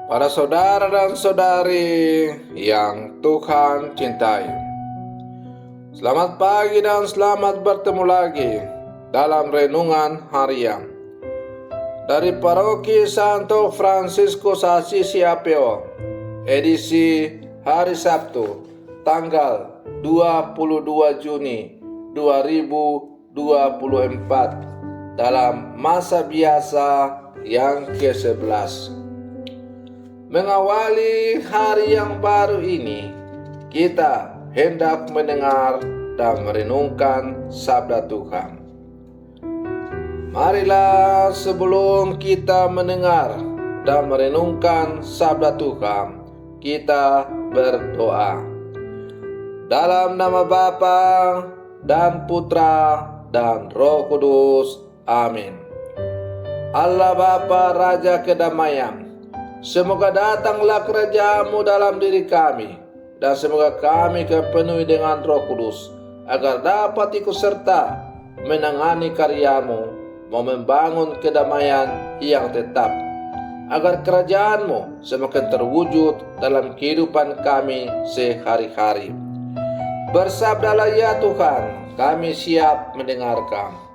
Para saudara dan saudari yang Tuhan cintai, selamat pagi dan selamat bertemu lagi dalam renungan harian dari Paroki Santo Fransiskus Assisi Apio, edisi hari Sabtu, tanggal 22 Juni 2024 dalam masa biasa yang ke-11. Mengawali hari yang baru ini, kita hendak mendengar dan merenungkan sabda Tuhan. Marilah sebelum kita mendengar dan merenungkan sabda Tuhan, kita berdoa. Dalam nama Bapa dan Putra dan Roh Kudus. Amin. Allah Bapa Raja Kedamaian, semoga datanglah kerajaan-Mu dalam diri kami, dan semoga kami kepenuhi dengan Roh Kudus, agar dapat ikut serta menangani karya-Mu, mau membangun kedamaian yang tetap, agar kerajaan-Mu semakin terwujud dalam kehidupan kami sehari-hari. Bersabdalah ya Tuhan, kami siap mendengarkan.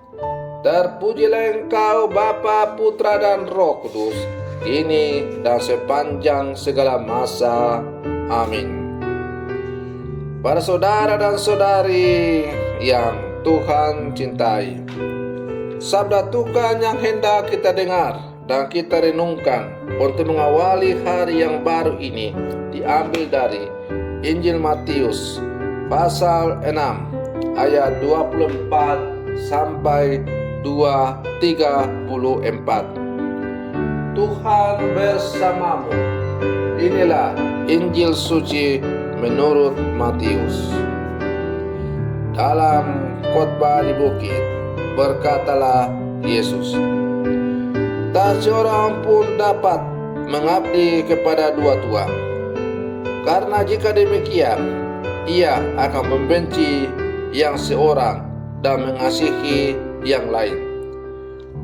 Terpujilah Engkau Bapa, Putra, dan Roh Kudus, kini dan sepanjang segala masa. Amin. Para saudara dan saudari yang Tuhan cintai, sabda Tuhan yang hendak kita dengar dan kita renungkan untuk mengawali hari yang baru ini diambil dari Injil Matius pasal 6 ayat 24 sampai 34. Tuhan bersamamu. Inilah Injil suci menurut Matius. Dalam khotbah di bukit, berkatalah Yesus, tak seorang pun dapat mengabdi kepada dua tuan, karena jika demikian, ia akan membenci yang seorang dan mengasihi yang lain,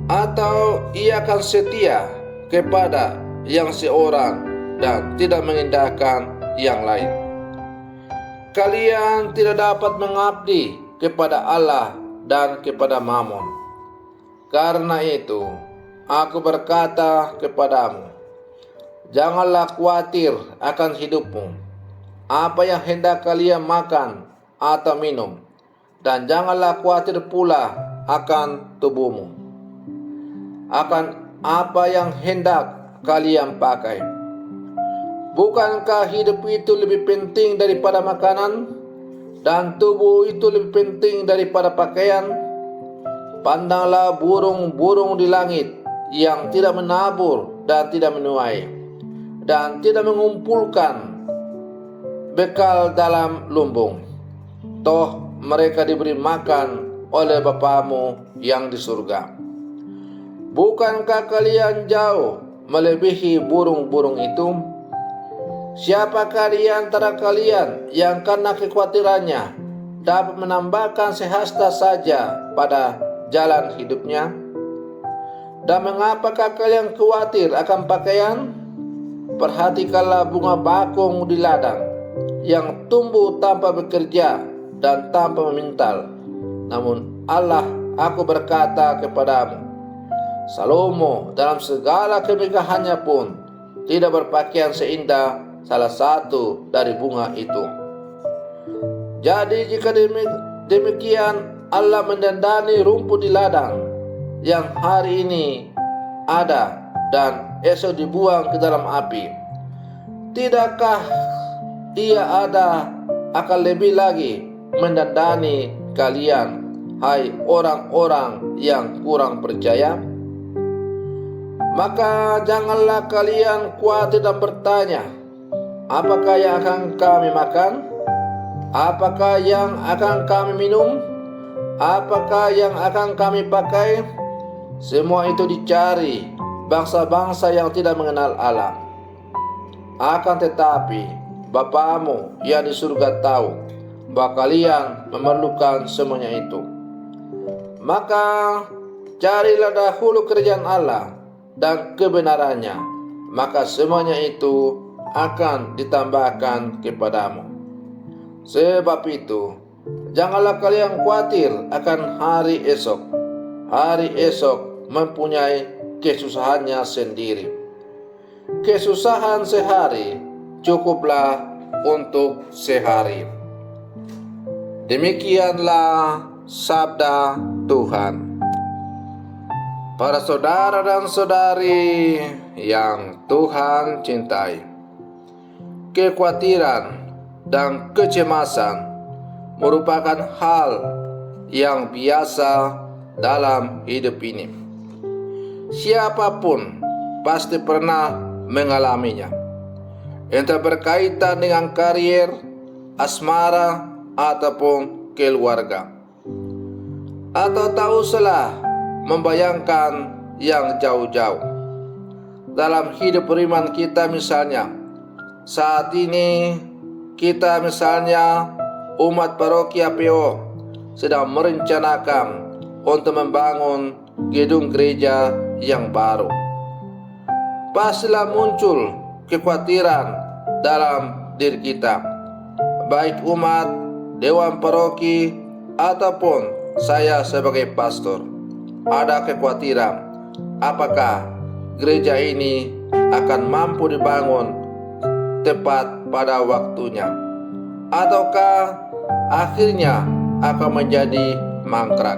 atau ia akan setia kepada yang seorang dan tidak mengindahkan yang lain. Kalian tidak dapat mengabdi kepada Allah dan kepada Mammon. Karena itu, aku berkata kepadamu, janganlah khawatir akan hidupmu, apa yang hendak kalian makan atau minum, dan janganlah khawatir pula akan tubuhmu, akan apa yang hendak kalian pakai. Bukankah hidup itu lebih penting daripada makanan, dan tubuh itu lebih penting daripada pakaian? Pandanglah burung-burung di langit yang tidak menabur dan tidak menuai, dan tidak mengumpulkan bekal dalam lumbung. Toh mereka diberi makan oleh Bapamu yang di surga. Bukankah kalian jauh melebihi burung-burung itu? Siapakah di antara kalian yang karena kekhawatirannya dapat menambahkan sehasta saja pada jalan hidupnya? Dan mengapakah kalian khawatir akan pakaian? Perhatikanlah bunga bakung di ladang, yang tumbuh tanpa bekerja dan tanpa memintal. Namun Allah, aku berkata kepadamu, Salomo dalam segala kemegahannya pun tidak berpakaian seindah salah satu dari bunga itu. Jadi jika demikian Allah mendandani rumput di ladang yang hari ini ada dan esok dibuang ke dalam api, tidakkah Ia akan lebih lagi mendandani kalian, hai orang-orang yang kurang percaya? Maka janganlah kalian khawatir dan bertanya, apakah yang akan kami makan? Apakah yang akan kami minum? Apakah yang akan kami pakai? Semua itu dicari bangsa-bangsa yang tidak mengenal Allah. Akan tetapi Bapamu yang di surga tahu bahwa kalian memerlukan semuanya itu. Maka carilah dahulu kerajaan Allah dan kebenarannya, maka semuanya itu akan ditambahkan kepadamu. Sebab itu, janganlah kalian khawatir akan hari esok. Hari esok mempunyai kesusahannya sendiri. Kesusahan sehari cukuplah untuk sehari. Demikianlah sabda Tuhan. Para saudara dan saudari yang Tuhan cintai, kekhawatiran dan kecemasan merupakan hal yang biasa dalam hidup ini. Siapapun pasti pernah mengalaminya, entah berkaitan dengan karier, asmara, ataupun keluarga, atau tak usahlah membayangkan yang jauh-jauh. Dalam hidup beriman kita misalnya, saat ini kita misalnya umat paroki APO sedang merencanakan untuk membangun gedung gereja yang baru. Pastilah muncul kekhawatiran dalam diri kita, baik umat, dewan paroki, ataupun saya sebagai pastor. Ada kekhawatiran, apakah gereja ini akan mampu dibangun tepat pada waktunya, ataukah akhirnya akan menjadi mangkrak.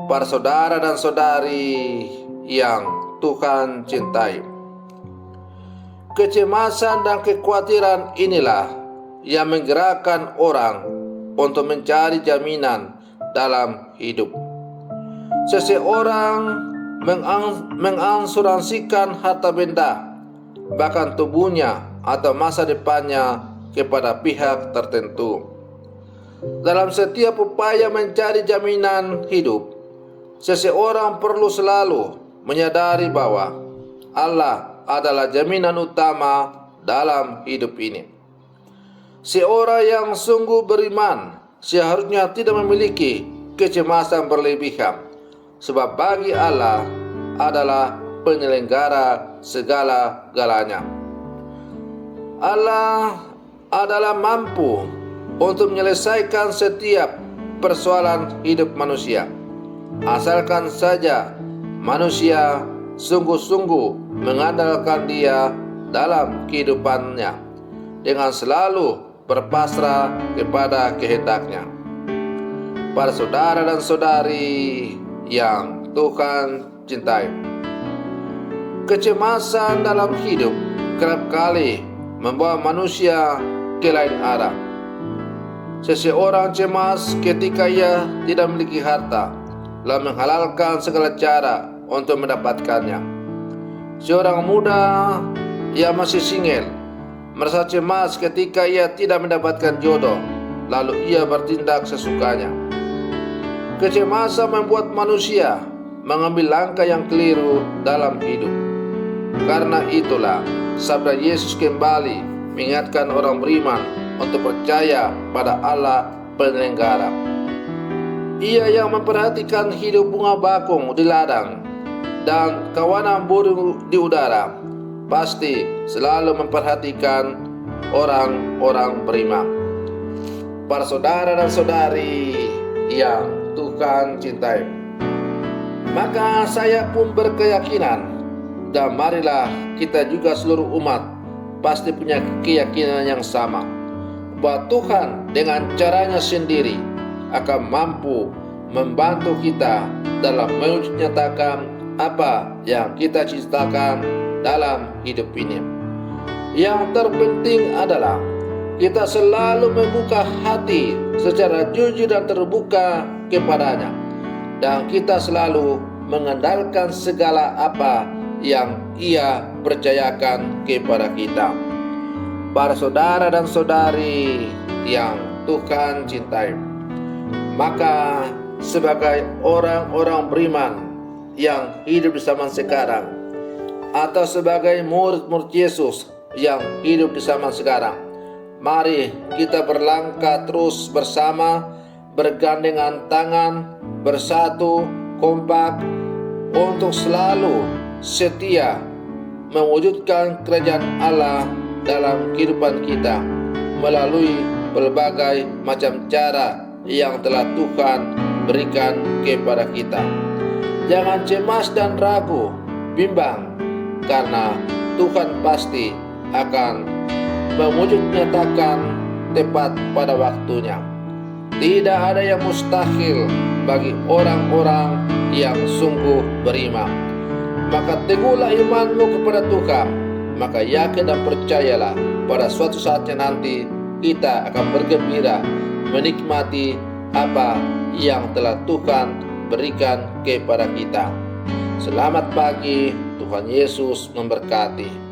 Para saudara dan saudari yang Tuhan cintai, kecemasan dan kekhawatiran inilah yang menggerakkan orang untuk mencari jaminan dalam hidup. Seseorang mengasuransikan harta benda, bahkan tubuhnya atau masa depannya kepada pihak tertentu. Dalam setiap upaya mencari jaminan hidup, seseorang perlu selalu menyadari bahwa Allah adalah jaminan utama dalam hidup ini. Seorang yang sungguh beriman seharusnya tidak memiliki kecemasan berlebihan, sebab bagi Allah adalah penyelenggara segala-galanya. Allah adalah mampu untuk menyelesaikan setiap persoalan hidup manusia, asalkan saja manusia sungguh-sungguh mengandalkan Dia dalam kehidupannya dengan selalu berpasrah kepada kehendak-Nya. Para saudara dan saudari yang Tuhan cintai, kecemasan dalam hidup kerap kali membawa manusia ke lain arah. Seseorang cemas ketika ia tidak memiliki harta, lalu menghalalkan segala cara untuk mendapatkannya. Seorang muda yang masih single merasa cemas ketika ia tidak mendapatkan jodoh, lalu ia bertindak sesukanya. Kecemasan membuat manusia mengambil langkah yang keliru dalam hidup. Karena itulah sabda Yesus kembali mengingatkan orang beriman untuk percaya pada Allah penyelenggara. Ia yang memperhatikan hidup bunga bakung di ladang dan kawanan burung di udara, pasti selalu memperhatikan orang-orang beriman. Para saudara dan saudari yang Tuhan cintai, maka saya pun berkeyakinan, dan marilah kita juga seluruh umat pasti punya keyakinan yang sama, bahwa Tuhan dengan caranya sendiri akan mampu membantu kita dalam menyatakan apa yang kita citakan dalam hidup ini. Yang terpenting adalah kita selalu membuka hati secara jujur dan terbuka kepadanya, dan kita selalu mengandalkan segala apa yang Ia percayakan kepada kita. Para saudara dan saudari yang Tuhan cintai, maka sebagai orang-orang beriman yang hidup di zaman sekarang, atau sebagai murid-murid Yesus yang hidup di zaman sekarang, mari kita berlangkah terus bersama, bergandengan tangan, bersatu, kompak, untuk selalu setia mewujudkan kerajaan Allah dalam kehidupan kita melalui berbagai macam cara yang telah Tuhan berikan kepada kita. Jangan cemas dan ragu, bimbang, karena Tuhan pasti akan menyatakan tepat pada waktunya. Tidak ada yang mustahil bagi orang-orang yang sungguh beriman. Maka teguhlah imanmu kepada Tuhan, maka yakin dan percayalah pada suatu saatnya nanti kita akan bergembira menikmati apa yang telah Tuhan berikan kepada kita. Selamat pagi, Tuhan Yesus memberkati.